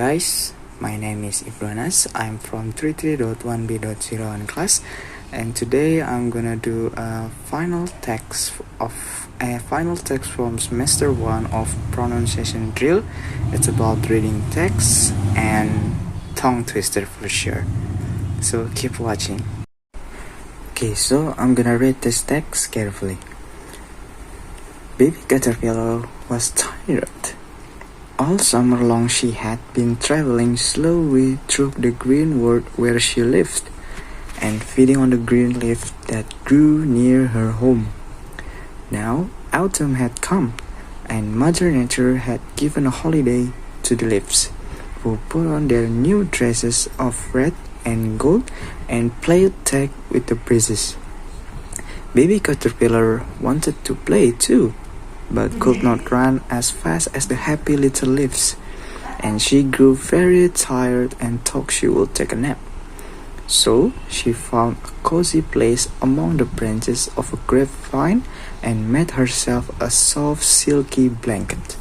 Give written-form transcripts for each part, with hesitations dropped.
guys, my name is Ibnu Annas. I'm from 33.1b.01 class, and today I'm gonna do a final text from semester 1 of pronunciation drill. It's about reading text and tongue twister for sure. So keep watching. Okay, so I'm gonna read this text carefully. Baby Caterpillar was tired. All summer long she had been traveling slowly through the green world where she lived, and feeding on the green leaf that grew near her home. Now autumn had come, and Mother Nature had given a holiday to the leaves, who put on their new dresses of red and gold and played tag with the breezes. Baby Caterpillar wanted to play too, but could not run as fast as the happy little leaves, and she grew very tired and thought she would take a nap. So she found a cozy place among the branches of a grapevine and made herself a soft silky blanket.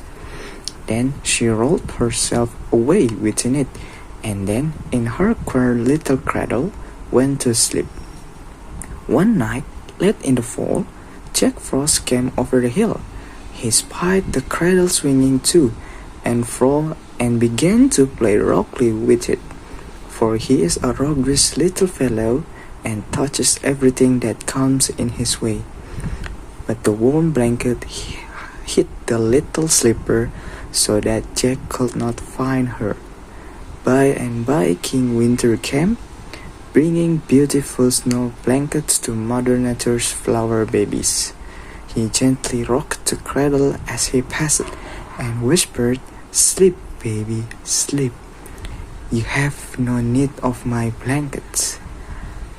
Then she rolled herself away within it, and then in her queer little cradle went to sleep. One night, late in the fall, Jack Frost came over the hill. He spied the cradle swinging to and fro and began to play roughly with it, for he is a roguish little fellow and touches everything that comes in his way. But the warm blanket hid the little slipper so that Jack could not find her. By and by King Winter came, bringing beautiful snow blankets to Mother Nature's flower babies. He gently rocked the cradle as he passed and whispered, "Sleep, baby, sleep. You have no need of my blankets."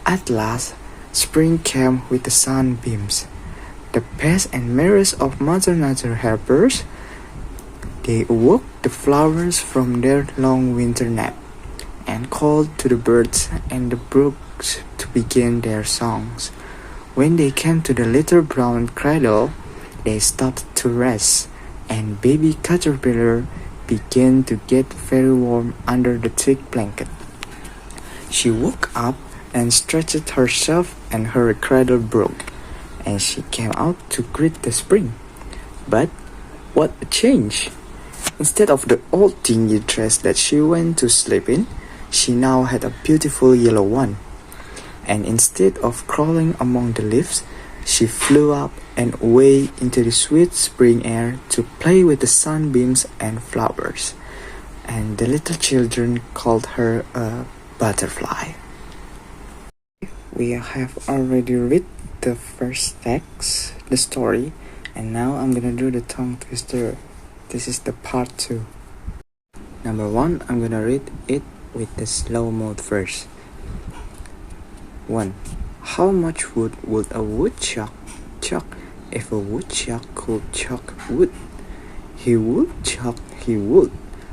At last, spring came with the sunbeams. The best and merriest of Mother Nature helpers, they awoke the flowers from their long winter nap and called to the birds and the brooks to begin their songs. When they came to the little brown cradle, they stopped to rest, and baby Caterpillar began to get very warm under the thick blanket. She woke up and stretched herself, and her cradle broke, and she came out to greet the spring. But what a change! Instead of the old dingy dress that she went to sleep in, she now had a beautiful yellow one. And instead of crawling among the leaves, she flew up and away into the sweet spring air to play with the sunbeams and flowers. And the little children called her a butterfly. We have already read the first text, the story, and now I'm gonna do the tongue twister. This is the part 2. Number 1, I'm gonna read it with the slow mode first. 1. How much wood would a woodchuck chuck if a woodchuck could chuck wood? He would chuck he would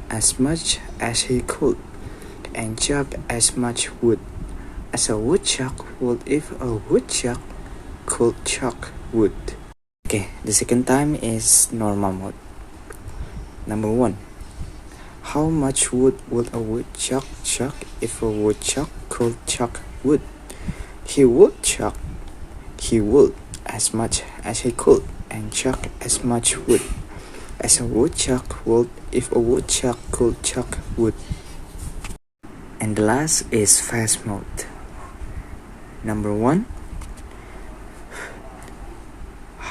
as much as he could, and chuck as much wood as a woodchuck would if a woodchuck could chuck wood. Okay, the second time is normal mode. Number 1. How much wood would a woodchuck chuck if a woodchuck could chuck wood? He would chuck he would as much as he could, and chuck as much wood as a woodchuck would if a woodchuck could chuck wood. And the last is fast mode. Number 1.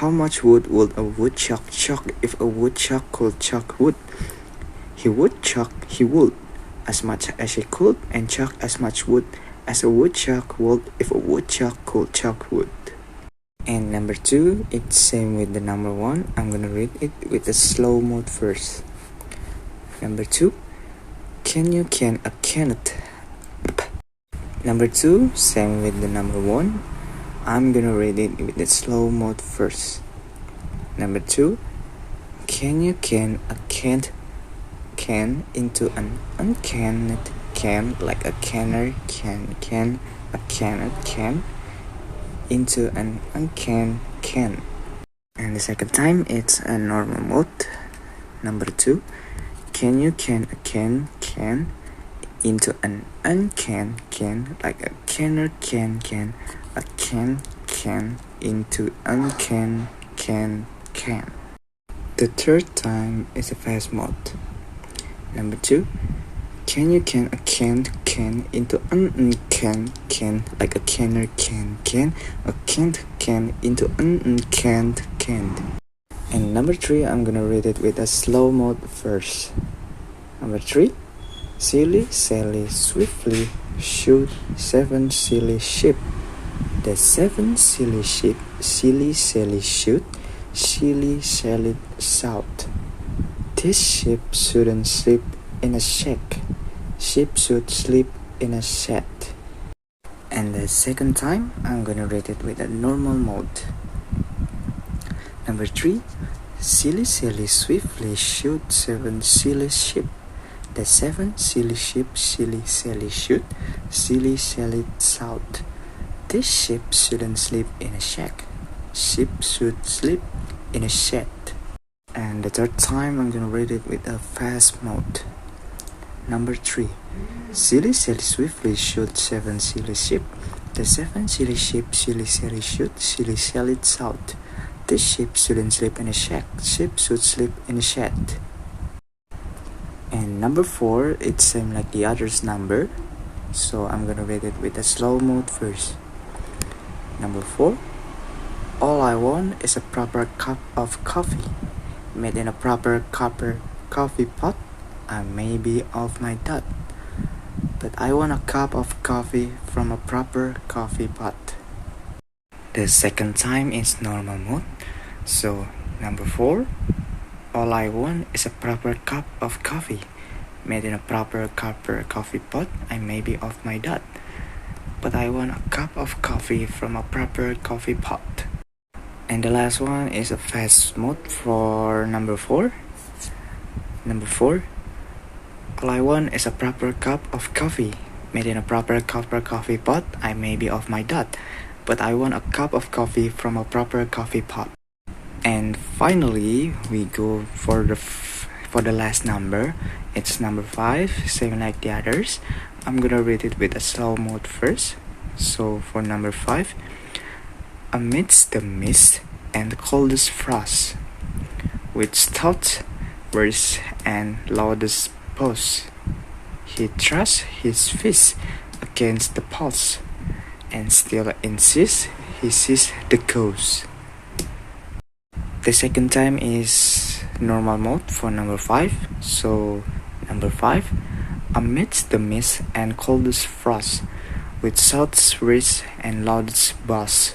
How much wood would a woodchuck chuck if a woodchuck could chuck wood? He would chuck he would as much as he could, and chuck as much wood as a woodchuck would if a woodchuck could chuck wood. And number 2, it's same with the number 1. I'm gonna read it with the slow mode first. Number 2. Can a cannot. Number 2, same with the number 1. I'm gonna read it with the slow mode first. Number 2. Can a can't can into an uncanned can, like a canner can a cannot can into an uncan can. And the second time it's a normal mode. Number 2. Can you can a can into an uncan can, like a canner can, a can into uncan can. The third time is a fast mode. Number 2, can you can a can into can, like a canner can, a can into uncanned can. And number 3, I'm gonna read it with a slow mode first. Number 3, silly Sally swiftly shoot 7 silly sheep. The 7 silly sheep, silly Sally shoot, silly Sally shout. This sheep shouldn't sleep in a shack. Sheep should sleep in a shed. And the second time, I'm gonna read it with a normal mode. Number 3, silly Sally swiftly shoot 7 silly sheep. The 7 silly sheep, silly Sally shoot, silly Sally shout. This sheep shouldn't sleep in a shack. Sheep should sleep in a shed. And the third time, I'm gonna read it with a fast mode. Number 3, silly Sally swiftly shoot 7 silly sheep. The 7 silly sheep, silly Sally shoot, silly Sally shout. This sheep shouldn't sleep in a shack. Sheep should sleep in a shed. And number 4, it's same like the others number, so I'm gonna read it with a slow mode first. Number 4, all I want is a proper cup of coffee, made in a proper coffee pot. I may be off my dot, but I want a cup of coffee from a proper coffee pot. The second time is normal mode, so number 4, all I want is a proper cup of coffee, made in a proper coffee pot. I may be off my dot, but I want a cup of coffee from a proper coffee pot. And the last one is a fast mode for number 4. Number 4, all I want is a proper cup of coffee, made in a proper coffee pot. I may be off my dot, but I want a cup of coffee from a proper coffee pot. And finally, we go for the last number. It's number 5, same like the others. I'm gonna read it with a slow mode first. So for number 5, amidst the mist and the coldest frost, with stout words and loudest pulse, he thrusts his fist against the pulse, and still insists he sees the ghost. The second time is normal mode for number 5. So number 5, amidst the mist and coldest frost, with soundest words and loudest buzz,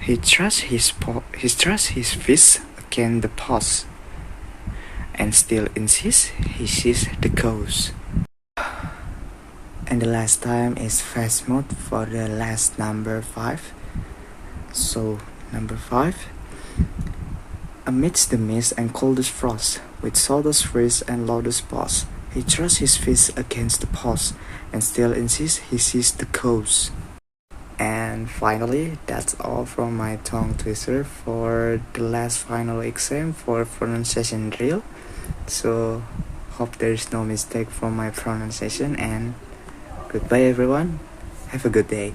he thrusts his fist against the pulse, and still insists he sees the ghost. And the last time is fast mode for the last number 5. So number 5, amidst the mist and coldest frost, with softest words and loudest buzz, he thrusts his fist against the pulse, and still insists he sees the ghost. And finally, that's all from my tongue twister for the last final exam for pronunciation drill. So hope there is no mistake from my pronunciation, and goodbye everyone. Have a good day.